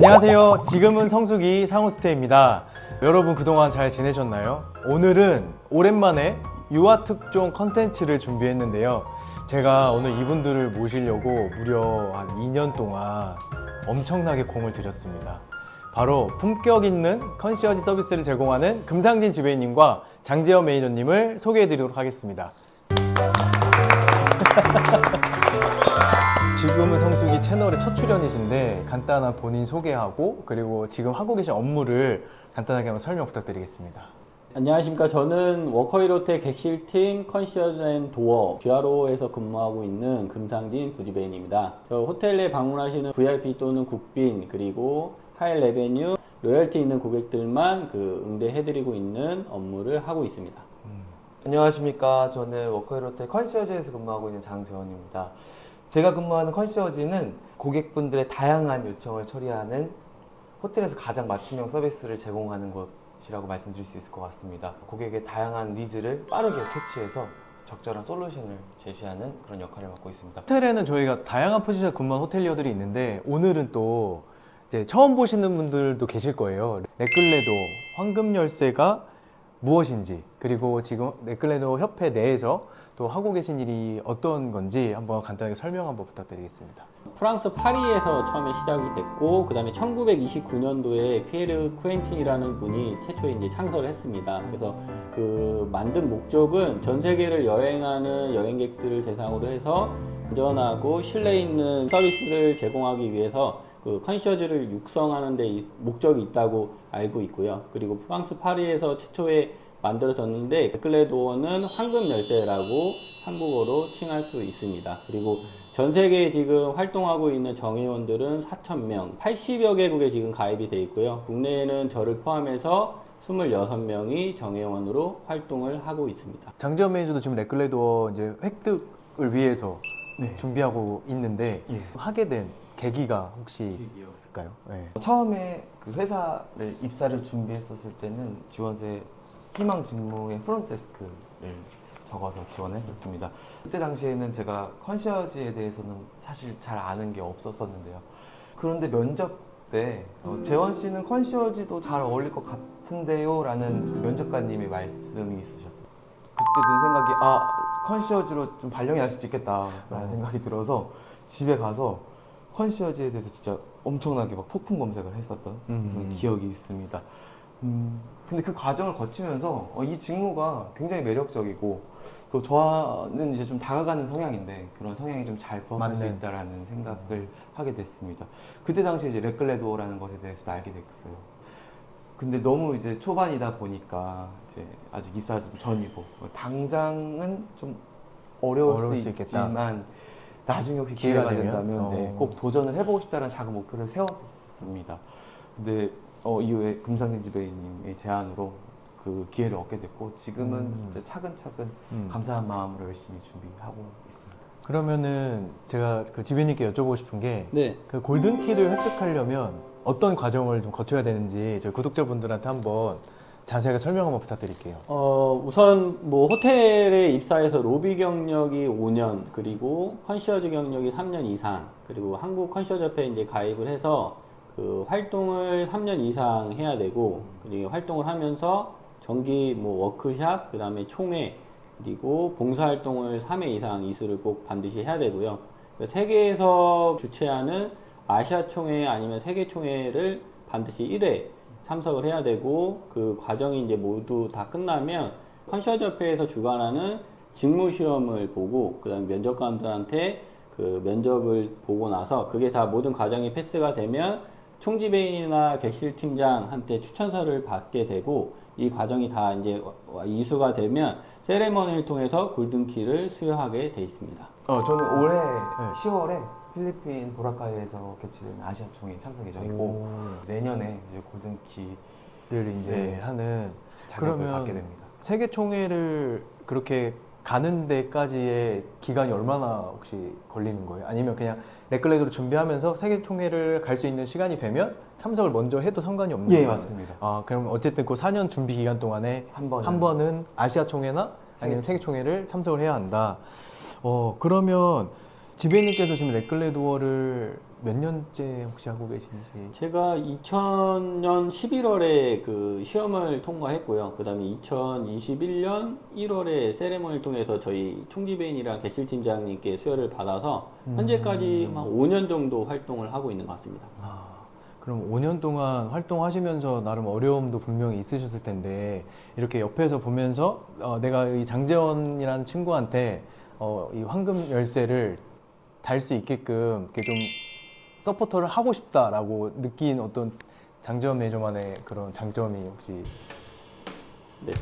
안녕하세요. 지금은 성수기 상호스테이입니다. 여러분 그동안 잘 지내셨나요? 오늘은 오랜만에 유아 특종 컨텐츠를 준비했는데요. 제가 오늘 이분들을 모시려고 무려 한 2년 동안 엄청나게 공을 들였습니다. 바로 품격 있는 컨시어지 서비스를 제공하는 금상진 지배인님과 장재현 매니저님을 소개해드리도록 하겠습니다. 지금은 성수기 채널의 첫 출연이신데 간단한 본인 소개하고 그리고 지금 하고 계신 업무를 간단하게 한번 설명 부탁드리겠습니다. 안녕하십니까. 저는 워커힐호텔 객실팀 컨시어지 앤 도어 GRO에서 근무하고 있는 금상진 부지배인입니다. 저 호텔에 방문하시는 VIP 또는 국빈 그리고 하이 레베뉴 로열티 있는 고객들만 응대해드리고 있는 업무를 하고 있습니다. 안녕하십니까. 저는 워커힐호텔 컨시어지에서 근무하고 있는 장재원입니다. 제가 근무하는 컨시어지는 고객분들의 다양한 요청을 처리하는 호텔에서 가장 맞춤형 서비스를 제공하는 곳이라고 말씀드릴 수 있을 것 같습니다. 고객의 다양한 니즈를 빠르게 캐치해서 적절한 솔루션을 제시하는 그런 역할을 맡고 있습니다. 호텔에는 저희가 다양한 포지션 근무한 호텔리어들이 있는데 오늘은 또 이제 처음 보시는 분들도 계실 거예요. 레클레도 황금 열쇠가 무엇인지 그리고 지금 레클레도 협회 내에서 또 하고 계신 일이 어떤 건지 한번 간단하게 설명 한번 부탁드리겠습니다. 프랑스 파리에서 처음에 시작이 됐고 그 다음에 1929년도에 피에르 쿠엔틴이라는 분이 최초에 이제 창설을 했습니다. 그래서 그 만든 목적은 전 세계를 여행하는 여행객들을 대상으로 해서 안전하고 신뢰 있는 서비스를 제공하기 위해서 그 컨시어지를 육성하는 데 목적이 있다고 알고 있고요. 그리고 프랑스 파리에서 최초에 만들어졌는데 레클레도어는 황금 열쇠라고 한국어로 칭할 수 있습니다. 그리고 전 세계에 지금 활동하고 있는 정회원들은 4,000명, 80여 개국에 지금 가입이 되어 있고요. 국내에는 저를 포함해서 26명이 정회원으로 활동을 하고 있습니다. 장재현 매니저도 지금 레클레도어 이제 획득을 위해서 준비하고 있는데 하게 된 계기가 혹시 있을까요? 네. 처음에 그 회사를 입사를 준비했었을 때는 지원서에 희망 직무의 프론트데스크를 적어서 지원했었습니다. 그때 당시에는 제가 컨시어지에 대해서는 사실 잘 아는 게 없었었는데요. 그런데 면접 때 재원 씨는 컨시어지도 잘 어울릴 것 같은데요 라는 그 면접관님의 말씀이 있으셨어요. 그때 든 생각이 컨시어지로 좀 발령이 날 수도 있겠다 라는 생각이 들어서 집에 가서 컨시어지에 대해서 진짜 엄청나게 막 폭풍 검색을 했었던 그런 기억이 있습니다. 근데 그 과정을 거치면서 이 직무가 굉장히 매력적이고 또 저는 이제 좀 다가가는 성향인데 그런 성향이 좀 잘 부합할 수 있다라는 생각을 하게 됐습니다. 그때 당시에 이제 레클레도어라는 것에 대해서도 알게 됐어요. 근데 너무 이제 초반이다 보니까 이제 아직 입사하지도 전이고 당장은 좀 어려울 수 있겠지만 나중에 혹시 기회가 된다면 꼭 도전을 해보고 싶다는 작은 목표를 세웠습니다. 근데 이후에 금상진 지배인님의 제안으로 그 기회를 얻게 됐고 지금은 이제 차근차근 감사한 마음으로 열심히 준비하고 있습니다. 그러면은 제가 그 지배님께 여쭤보고 싶은 게 그 네. 골든키를 획득하려면 어떤 과정을 좀 거쳐야 되는지 저희 구독자분들한테 한번 자세하게 설명 한번 부탁드릴게요. 우선 뭐 호텔에 입사해서 로비 경력이 5년 그리고 컨시어지 경력이 3년 이상 그리고 한국 컨시어지 협회에 이제 가입을 해서 그 활동을 3년 이상 해야 되고 그리고 활동을 하면서 정기 뭐 워크샵 그 다음에 총회 그리고 봉사활동을 3회 이상 이수를 꼭 반드시 해야 되고요. 세계에서 주최하는 아시아 총회 아니면 세계 총회를 반드시 1회 참석을 해야 되고 그 과정이 이제 모두 다 끝나면 컨시어지 협회에서 주관하는 직무 시험을 보고 그다음에 면접관들한테 그 면접을 보고 나서 그게 다 모든 과정이 패스가 되면 총지배인이나 객실팀장한테 추천서를 받게 되고 이 과정이 다 이제 이수가 되면 세레머니를 통해서 골든키를 수여하게 돼 있습니다. 저는 올해 10월에 필리핀 보라카이에서 개최된 아시아 총회 참석 예정이고 내년에 이제 골든키를 이제 하는 자격을 받게 됩니다. 세계 총회를 그렇게 가는 데까지의 기간이 얼마나 혹시 걸리는 거예요? 아니면 그냥 레클레도를 준비하면서 세계 총회를 갈 수 있는 시간이 되면 참석을 먼저 해도 상관이 없는 거예요? 예, 맞습니다. 그럼 어쨌든 그 4년 준비 기간 동안에 한 번은 아시아 총회나 아니면 세계 총회를 참석을 해야 한다. 그러면 지배님께서 지금 레클레도어를 몇 년째 혹시 하고 계신지? 제가 2000년 11월에 그 시험을 통과했고요. 그 다음에 2021년 1월에 세레머니를 통해서 저희 총지배인이랑 객실팀장님께 수여를 받아서 현재까지 한 5년 정도 활동을 하고 있는 것 같습니다. 그럼 5년 동안 활동하시면서 나름 어려움도 분명히 있으셨을 텐데 이렇게 옆에서 보면서 내가 이 장재원이라는 친구한테 이 황금 열쇠를 달 수 있게끔 이렇게 좀 서포터를 하고 싶다라고 느낀 어떤 장재원 매니저만의 그런 장점이 혹시? 네.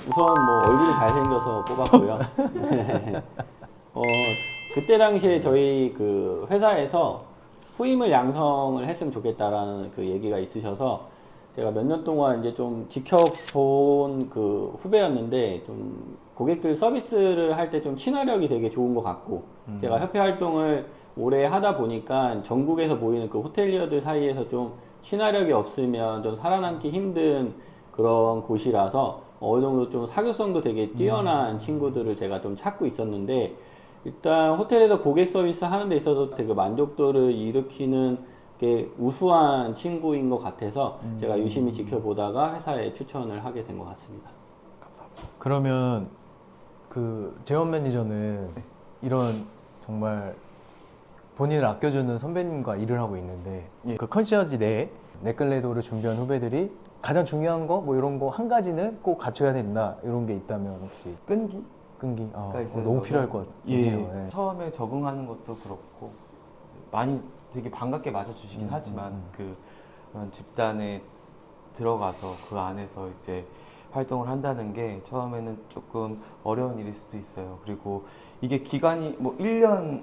우선 뭐 얼굴이 잘생겨서 뽑았고요. 그때 당시에 저희 그 회사에서 후임을 양성을 했으면 좋겠다라는 그 얘기가 있으셔서 제가 몇 년 동안 이제 좀 지켜본 그 후배였는데 좀 고객들 서비스를 할 때 좀 친화력이 되게 좋은 것 같고 제가 협회 활동을 오래 하다 보니까 전국에서 모이는 그 호텔리어들 사이에서 좀 친화력이 없으면 좀 살아남기 힘든 그런 곳이라서 어느 정도 좀 사교성도 되게 뛰어난 친구들을 제가 좀 찾고 있었는데 일단 호텔에서 고객 서비스 하는 데 있어서 되게 만족도를 일으키는 게 우수한 친구인 것 같아서 제가 유심히 지켜보다가 회사에 추천을 하게 된 것 같습니다. 그러면 그 재원 매니저는 이런 정말 본인을 아껴주는 선배님과 일을 하고 있는데 그 컨시어지 내에 레클레도를 준비한 후배들이 가장 중요한 거 뭐 이런 거 한 가지는 꼭 갖춰야 된다 이런 게 있다면 혹시? 끈기? 끈기가 있어요. 너무 필요할 것 같아요. 예. 처음에 적응하는 것도 그렇고 많이 되게 반갑게 맞아주시긴 하지만 그런 집단에 들어가서 그 안에서 이제 활동을 한다는 게 처음에는 조금 어려운 일일 수도 있어요. 그리고 이게 기간이 뭐 1년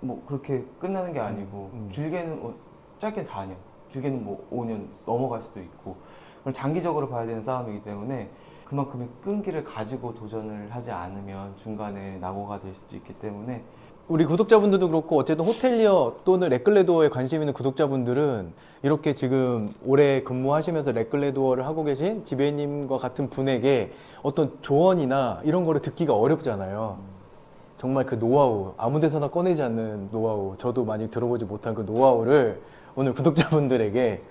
뭐 그렇게 끝나는 게 아니고 길게는 짧게는 4년, 길게는 뭐 5년 넘어갈 수도 있고 그걸 장기적으로 봐야 되는 싸움이기 때문에 그만큼의 끈기를 가지고 도전을 하지 않으면 중간에 낙오가 될 수도 있기 때문에 우리 구독자분들도 그렇고 어쨌든 호텔리어 또는 레클레도어에 관심 있는 구독자분들은 이렇게 지금 오래 근무하시면서 레클레도어를 하고 계신 지배님과 같은 분에게 어떤 조언이나 이런 거를 듣기가 어렵잖아요. 정말 그 노하우, 아무 데서나 꺼내지 않는 노하우, 저도 많이 들어보지 못한 그 노하우를 오늘 구독자분들에게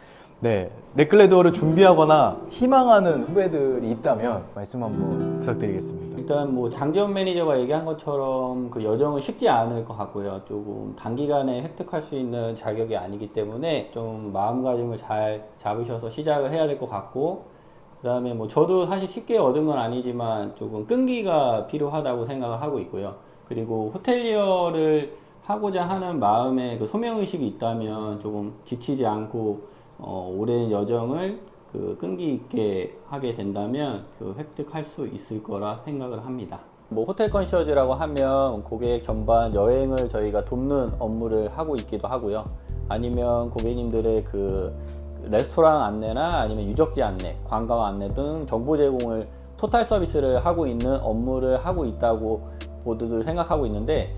레클레도어를 준비하거나 희망하는 후배들이 있다면 말씀 한번 부탁드리겠습니다. 일단 뭐 장재원 매니저가 얘기한 것처럼 그 여정은 쉽지 않을 것 같고요. 조금 단기간에 획득할 수 있는 자격이 아니기 때문에 좀 마음가짐을 잘 잡으셔서 시작을 해야 될 것 같고 그 다음에 뭐 저도 사실 쉽게 얻은 건 아니지만 조금 끈기가 필요하다고 생각을 하고 있고요. 그리고 호텔리어를 하고자 하는 마음에 그 소명의식이 있다면 조금 지치지 않고 오랜 여정을 그 끈기 있게 하게 된다면 그 획득할 수 있을 거라 생각을 합니다. 뭐 호텔 컨시어지라고 하면 고객 전반 여행을 저희가 돕는 업무를 하고 있기도 하고요. 아니면 고객님들의 그 레스토랑 안내나 아니면 유적지 안내, 관광 안내 등 정보 제공을 토탈 서비스를 하고 있는 업무를 하고 있다고 모두들 생각하고 있는데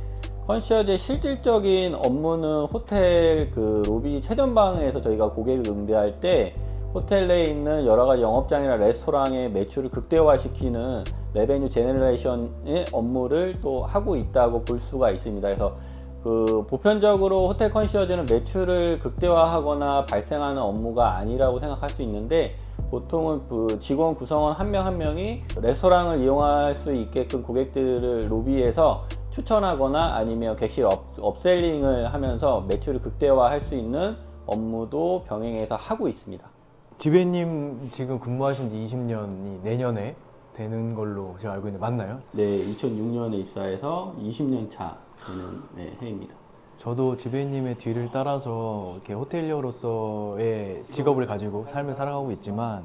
컨시어지의 실질적인 업무는 호텔 그 로비 최전방에서 저희가 고객을 응대할 때 호텔 내에 있는 여러 가지 영업장이나 레스토랑의 매출을 극대화시키는 레베뉴 제너레이션의 업무를 또 하고 있다고 볼 수가 있습니다. 그래서 그 보편적으로 호텔 컨시어지는 매출을 극대화하거나 발생하는 업무가 아니라고 생각할 수 있는데 보통은 그 직원 구성원 한 명 한 명이 레스토랑을 이용할 수 있게끔 고객들을 로비에서 추천하거나 아니면 객실 업셀링을 하면서 매출을 극대화할 수 있는 업무도 병행해서 하고 있습니다. 지배님 지금 근무하신 지 20년이 내년에 되는 걸로 제가 알고 있는데 맞나요? 네, 2006년에 입사해서 20년 차 되는 해입니다. 저도 지배님의 뒤를 따라서 이렇게 호텔리어로서의 직업을 가지고 삶을 살아가고 있지만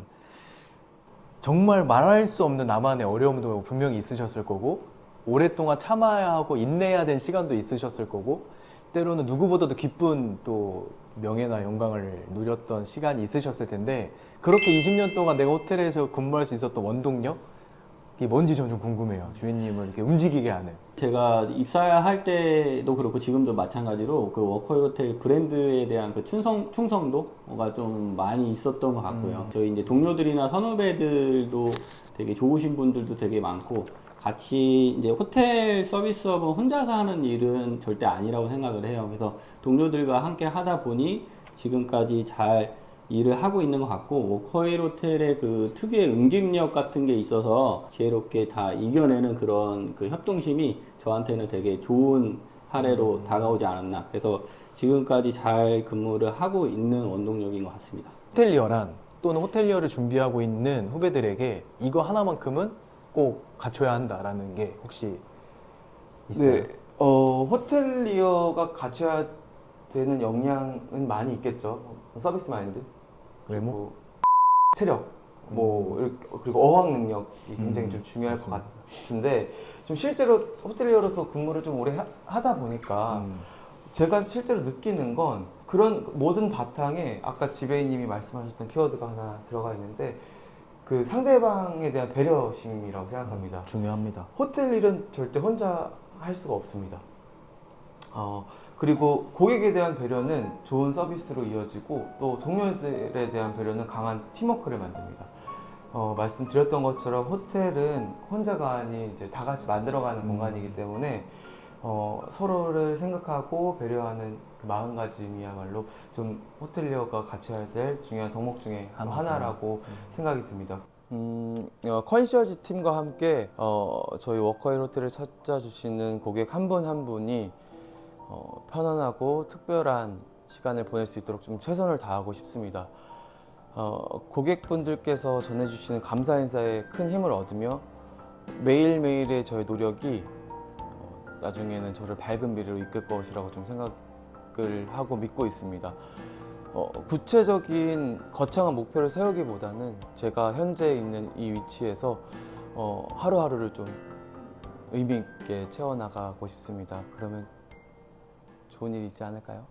정말 말할 수 없는 나만의 어려움도 분명히 있으셨을 거고 오랫동안 참아야 하고 인내해야 된 시간도 있으셨을 거고 때로는 누구보다도 기쁜 또 명예나 영광을 누렸던 시간이 있으셨을 텐데 그렇게 20년 동안 내가 호텔에서 근무할 수 있었던 원동력? 이게 뭔지 좀 궁금해요. 주인님을 이렇게 움직이게 하는. 제가 입사할 때도 그렇고 지금도 마찬가지로 그 워커힐 호텔 브랜드에 대한 그 충성도가 좀 많이 있었던 것 같고요. 저희 이제 동료들이나 선후배들도 되게 좋으신 분들도 되게 많고 같이 이제 호텔 서비스업은 혼자서 하는 일은 절대 아니라고 생각을 해요. 그래서 동료들과 함께 하다 보니 지금까지 잘 일을 하고 있는 것 같고, 워커힐 호텔의 그 특유의 응집력 같은 게 있어서 지혜롭게 다 이겨내는 그런 그 협동심이 저한테는 되게 좋은 사례로 다가오지 않았나. 그래서 지금까지 잘 근무를 하고 있는 원동력인 것 같습니다. 호텔리어란 또는 호텔리어를 준비하고 있는 후배들에게 이거 하나만큼은 꼭 갖춰야 한다라는 게 혹시 있어요? 네, 호텔리어가 갖춰야 되는 역량은 많이 있겠죠. 서비스 마인드, 외모? 그리고 체력, 그리고 어학 능력이 굉장히 좀 중요할 것 같은데, 좀 실제로 호텔리어로서 근무를 좀 오래 하다 보니까 제가 실제로 느끼는 건 그런 모든 바탕에 아까 지배인님이 말씀하셨던 키워드가 하나 들어가 있는데, 그 상대방에 대한 배려심이라고 생각합니다. 중요합니다. 호텔 일은 절대 혼자 할 수가 없습니다. 그리고 고객에 대한 배려는 좋은 서비스로 이어지고, 또 동료들에 대한 배려는 강한 팀워크를 만듭니다. 말씀드렸던 것처럼 호텔은 혼자가 아닌 이제 다 같이 만들어가는 공간이기 때문에 서로를 생각하고 배려하는 그 마음가짐이야말로 좀 호텔리어가 갖춰야 될 중요한 덕목 중에 하나라고 생각이 듭니다. 컨시어지 팀과 함께 저희 워커힐 호텔을 찾아주시는 고객 한 분 한 분이 편안하고 특별한 시간을 보낼 수 있도록 좀 최선을 다하고 싶습니다. 고객분들께서 전해주시는 감사 인사에 큰 힘을 얻으며 매일매일의 저의 노력이 나중에는 저를 밝은 미래로 이끌 것이라고 좀 생각을 하고 믿고 있습니다. 구체적인 거창한 목표를 세우기보다는 제가 현재 있는 이 위치에서 하루하루를 좀 의미 있게 채워나가고 싶습니다. 그러면 좋은 일이 있지 않을까요?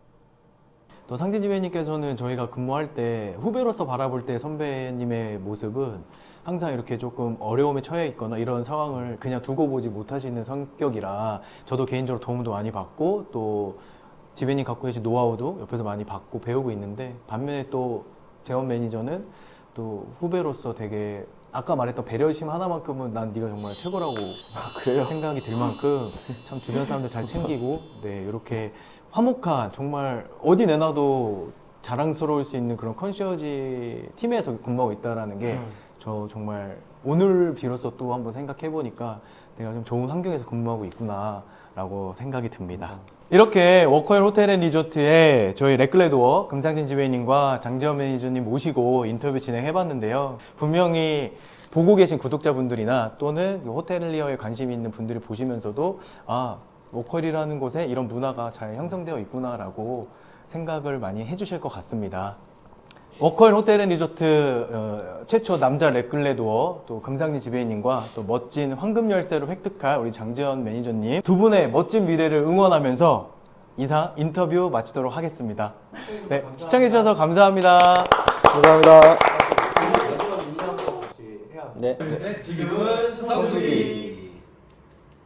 또 상진 지배님께서는 저희가 근무할 때 후배로서 바라볼 때 선배님의 모습은 항상 이렇게 조금 어려움에 처해 있거나 이런 상황을 그냥 두고 보지 못하시는 성격이라 저도 개인적으로 도움도 많이 받고, 또 지배님 갖고 계신 노하우도 옆에서 많이 받고 배우고 있는데, 반면에 또 재원 매니저는 또 후배로서 되게 아까 말했던 배려심 하나만큼은 난 네가 정말 최고라고 그래요? 생각이 들 만큼 참 주변 사람들 잘 챙기고, 네, 이렇게 화목한, 정말 어디 내놔도 자랑스러울 수 있는 그런 컨시어지 팀에서 근무하고 있다는 게 저 정말 오늘 비로소 또 한번 생각해 보니까 내가 좀 좋은 환경에서 근무하고 있구나 라고 생각이 듭니다. 이렇게 워커힐 호텔 앤 리조트에 저희 레클레도어 금상진 지배인님과 장지원 매니저님 모시고 인터뷰 진행해 봤는데요. 분명히 보고 계신 구독자분들이나 또는 호텔리어에 관심이 있는 분들이 보시면서도 워커힐이라는 곳에 이런 문화가 잘 형성되어 있구나라고 생각을 많이 해주실 것 같습니다. 워커힐 호텔 앤 리조트 최초 남자 레클레도어 또 금상진 지배인님과 또 멋진 황금 열쇠를 획득할 우리 장지원 매니저님 두 분의 멋진 미래를 응원하면서 이상 인터뷰 마치도록 하겠습니다. 네, 시청해주셔서 감사합니다. 감사합니다. 네. 지금은 성수기.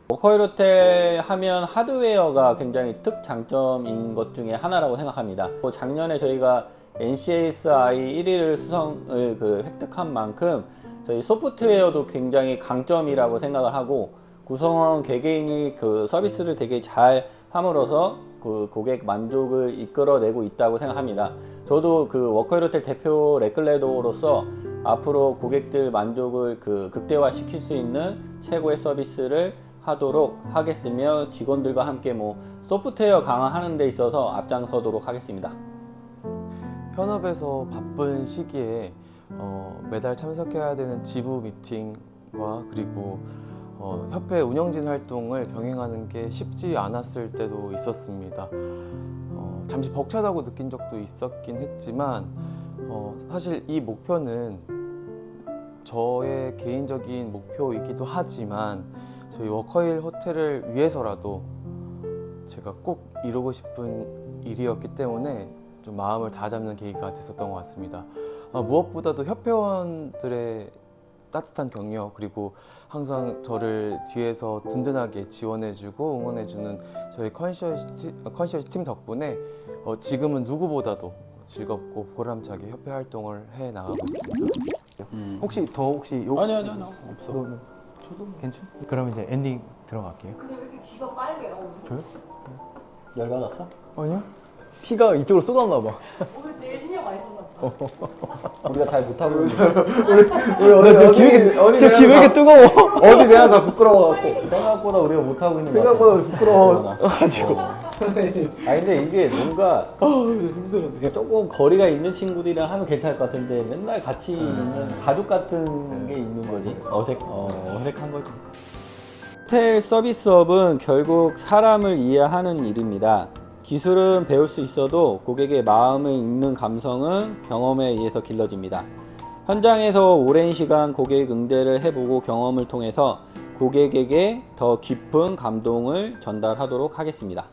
워커힐 호텔 하면 하드웨어가 굉장히 특장점인 것 중에 하나라고 생각합니다. 작년에 저희가 NCSI 1위를 수성을 획득한 만큼 저희 소프트웨어도 굉장히 강점이라고 생각을 하고, 구성원 개개인이 그 서비스를 되게 잘 함으로써 그 고객 만족을 이끌어내고 있다고 생각합니다. 저도 그 워커힐 호텔 대표 레클레도로서 앞으로 고객들 만족을 극대화시킬 수 있는 최고의 서비스를 하도록 하겠으며, 직원들과 함께 소프트웨어 강화하는 데 있어서 앞장서도록 하겠습니다. 현업에서 바쁜 시기에 매달 참석해야 되는 지부 미팅과 그리고 협회 운영진 활동을 병행하는 게 쉽지 않았을 때도 있었습니다. 잠시 벅차다고 느낀 적도 있었긴 했지만 사실 이 목표는 저의 개인적인 목표이기도 하지만 저희 워커힐 호텔을 위해서라도 제가 꼭 이루고 싶은 일이었기 때문에 좀 마음을 다잡는 계기가 됐었던 것 같습니다. 무엇보다도 협회원들의 따뜻한 격려, 그리고 항상 저를 뒤에서 든든하게 지원해주고 응원해주는 저희 컨시어지 팀 덕분에 지금은 누구보다도 즐겁고 보람차게 협회 활동을 해 나가고 있습니다. 혹시 아니요, 없어. 저도 괜찮. 그럼 이제 엔딩 들어갈게요. 근데 왜 이렇게 귀가 빨개요? 저요? 열받았어? 아니요. 피가 이쪽으로 쏟았나 봐. 오늘 되게 신경 많이 썼나 보다. 우리가 잘 못하고 있는 저 귀 왜 이렇게 뜨거워? 어디 내가 다 부끄러워갖고. 생각보다 우리가 못하고 있는 거 생각보다 같아. 부끄러워가지고. 아 근데 이게 뭔가 힘들어. 조금 거리가 있는 친구들이랑 하면 괜찮을 것 같은데 맨날 같이 있는 가족 같은 게 있는 거지. 어색한 거지. 호텔 서비스업은 결국 사람을 이해하는 일입니다. 기술은 배울 수 있어도 고객의 마음을 읽는 감성은 경험에 의해서 길러집니다. 현장에서 오랜 시간 고객 응대를 해보고 경험을 통해서 고객에게 더 깊은 감동을 전달하도록 하겠습니다.